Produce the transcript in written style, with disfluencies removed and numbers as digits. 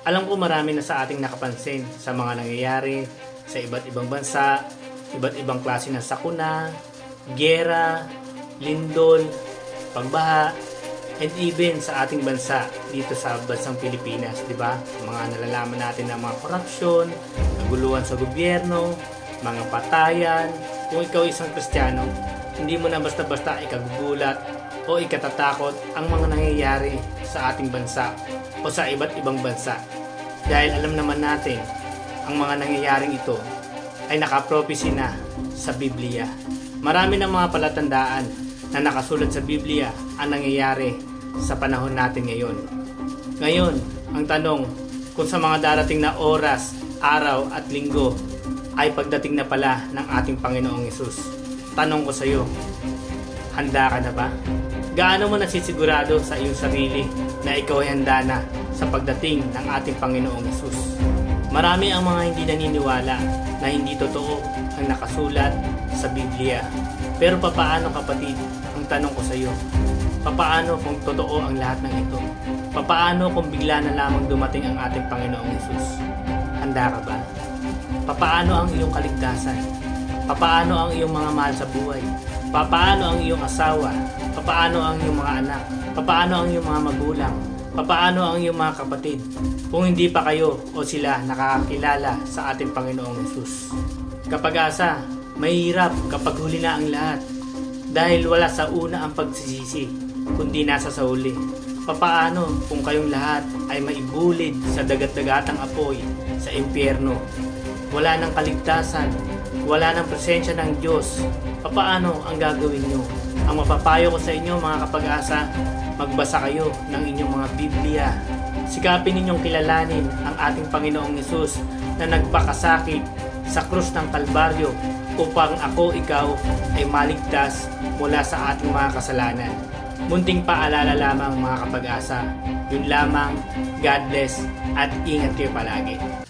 Alam ko marami na sa ating nakapansin sa mga nangyayari sa iba't ibang bansa, iba't ibang klase ng sakuna, giyera, lindol, pagbaha, and even sa ating bansa dito sa bansang Pilipinas, di ba? Mga nalalaman natin ng mga korupsyon, naguluhan sa gobyerno, mga patayan. Kung ikaw isang Kristiyano, hindi mo na basta-basta ikagugulat o ikatatakot ang mga nangyayari sa ating bansa o sa iba't ibang bansa. Dahil alam naman natin, ang mga nangyayaring ito ay nakaprophecy na sa Biblia. Marami ng mga palatandaan na nakasulat sa Biblia ang nangyayari sa panahon natin ngayon. Ngayon, ang tanong, kung sa mga darating na oras, araw at linggo ay pagdating na pala ng ating Panginoong Hesus. Tanong ko sa iyo, handa ka na ba? Gaano mo nasisigurado sa iyong sarili na ikaw ay handa na sa pagdating ng ating Panginoong Hesus? Marami ang mga hindi naniniwala na hindi totoo ang nakasulat sa Biblia. Pero papaano, kapatid, ang tanong ko sa iyo, papaano kung totoo ang lahat ng ito? Papaano kung bigla na lamang dumating ang ating Panginoong Hesus? Handa ka ba? Papaano ang iyong kaligtasan? Papaano ang iyong mga mahal sa buhay? Papaano ang iyong asawa? Papaano ang iyong mga anak? Papaano ang iyong mga magulang? Papaano ang iyong mga kapatid? Kung hindi pa kayo o sila nakakakilala sa ating Panginoong Hesus. Kapag-asa, mahirap kapag huli na ang lahat. Dahil wala sa una ang pagsisisi, kundi nasa sa huli. Papaano kung kayong lahat ay maibulid sa dagat-dagatang apoy sa impyerno? Wala nang kaligtasan, wala nang presensya ng Diyos. Papaano ang gagawin nyo? Ang mapapayo ko sa inyo, mga kapag-asa, magbasa kayo ng inyong mga Biblia. Sikapin ninyong kilalanin ang ating Panginoong Hesus na nagpakasakit sa krus ng Kalbaryo upang ikaw ay maligtas mula sa ating mga kasalanan. Munting paalala lamang, mga kapag-asa. Yun lamang, God bless at ingat kayo palagi.